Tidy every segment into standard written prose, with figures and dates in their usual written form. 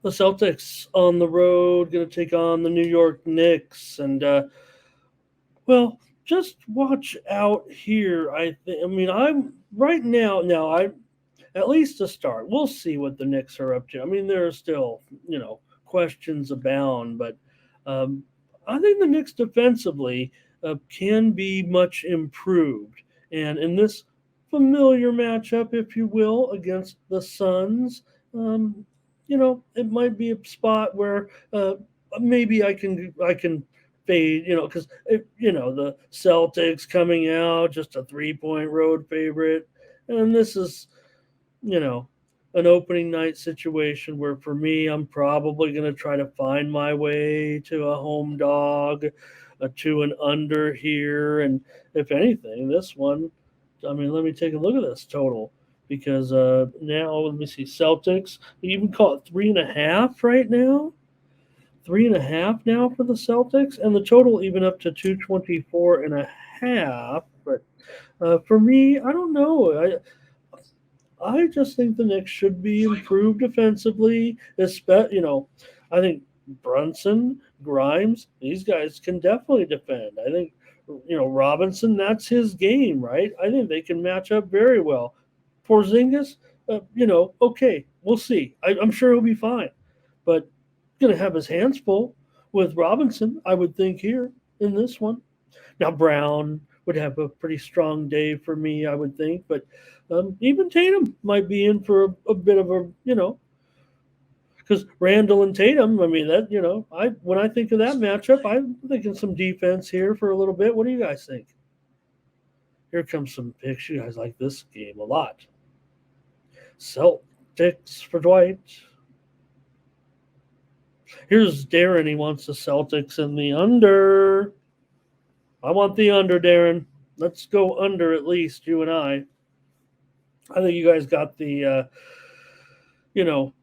The Celtics on the road going to take on the New York Knicks, and well, just watch out here. I mean, I'm right now. Now, I at least to start. We'll see what the Knicks are up to. I mean, there are still questions abound, but um, I think the Knicks defensively can be much improved, and in this familiar matchup, if you will, against the Suns. Um, it might be a spot where maybe I can fade, because the Celtics coming out just a 3-point road favorite, and this is you know an opening night situation where for me I'm probably going to try to find my way to a home dog, to an under here, and if anything, this one. I mean, let me take a look at this total because now let me see Celtics. You even call it 3.5 right now. 3.5 now for the Celtics, and the total even up to 224.5. But for me, I don't know. I just think the Knicks should be improved defensively. I think Brunson, Grimes, these guys can definitely defend. I think Robinson, that's his game, right? I think they can match up very well. Porzingis, okay, we'll see. I'm sure he'll be fine, but going to have his hands full with Robinson, I would think here in this one. Now Brown would have a pretty strong day for me, I would think, but even Tatum might be in for a bit of a because Randall and Tatum. I mean that I when I think of that matchup, I'm thinking some defense here for a little bit. What do you guys think? Here comes some picks. You guys like this game a lot. Celtics for Dwight. Here's Darren. He wants the Celtics in the under. I want the under, Darren. Let's go under at least, you and I. I think you guys got the, you know,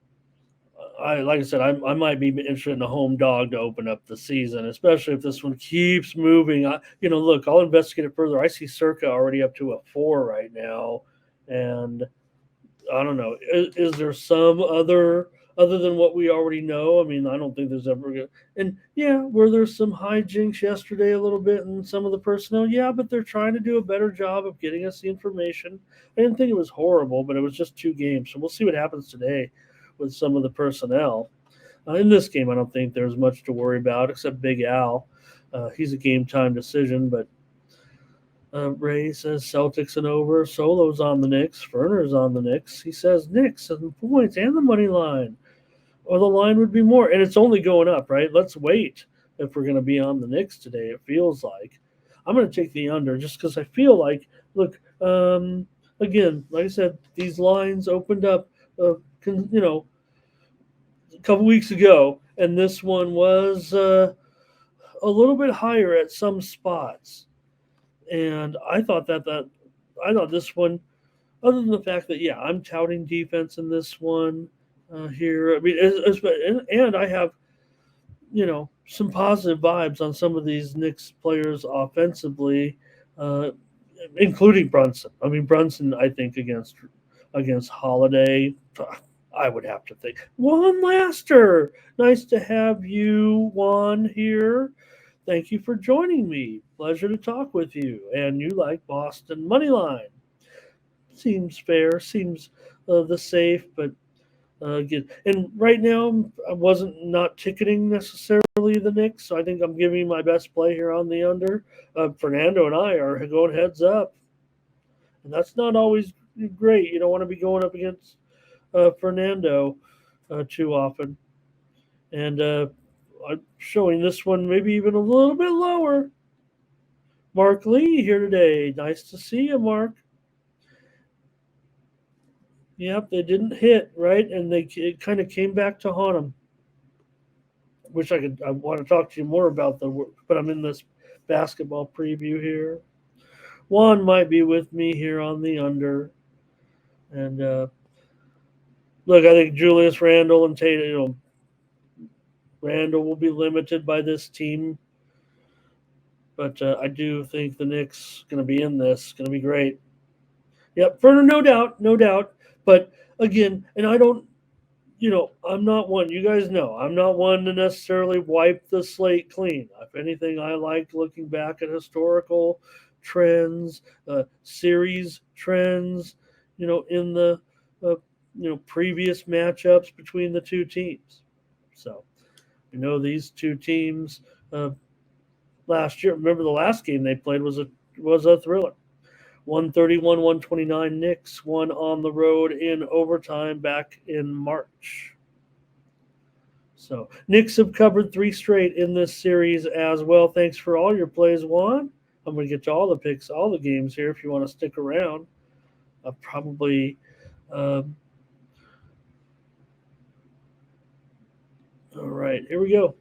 I like I said, I might be interested in a home dog to open up the season, especially if this one keeps moving. Look, I'll investigate it further. I see Circa already up to a 4 right now, and I don't know. Is there some other than what we already know? I mean, I don't think there's ever gonna. And yeah, were there some hijinks yesterday a little bit in some of the personnel? Yeah, but they're trying to do a better job of getting us the information. I didn't think it was horrible, but it was just 2 games, so we'll see what happens today with some of the personnel. In this game, I don't think there's much to worry about except Big Al. He's a game time decision, but Ray says Celtics and over. Solo's on the Knicks. Ferner's on the Knicks. He says Knicks and points and the money line. Or the line would be more. And it's only going up, right? Let's wait if we're going to be on the Knicks today, it feels like. I'm going to take the under just because I feel like, look, again, like I said, these lines opened up, a couple weeks ago, and this one was a little bit higher at some spots. And I thought this one, other than the fact that yeah, I'm touting defense in this one here. I mean, and I have some positive vibes on some of these Knicks players offensively, uh, including Brunson. I mean, Brunson, I think against Holiday, I would have to think Juan Laster. Nice to have you, Juan, here. Thank you for joining me. Pleasure to talk with you. And you like Boston Moneyline. Seems fair, seems the safe, but again, and right now I wasn't not ticketing necessarily the Knicks, so I think I'm giving my best play here on the under. Fernando and I are going heads up, and that's not always great. You don't want to be going up against Fernando too often, and I'm showing this one maybe even a little bit lower. Mark Lee here today. Nice to see you, Mark. Yep, they didn't hit right, and it kind of came back to haunt them. Wish I could. I want to talk to you more about but I'm in this basketball preview here. Juan might be with me here on the under, and look, I think Julius Randle and Tatum. Randle will be limited by this team, but I do think the Knicks going to be in this. Going to be great. Yep, Ferner, no doubt, no doubt. But again, and I don't. I'm not one. You guys know I'm not one to necessarily wipe the slate clean. If anything, I like looking back at historical trends, series trends. In the previous matchups between the two teams. So these two teams uh, last year. Remember the last game they played was a thriller. 131, 129 Knicks won on the road in overtime back in March. So Knicks have covered three straight in this series as well. Thanks for all your plays, Juan. I'm going to get to all the picks, all the games here if you want to stick around. Probably. Um, all right, here we go.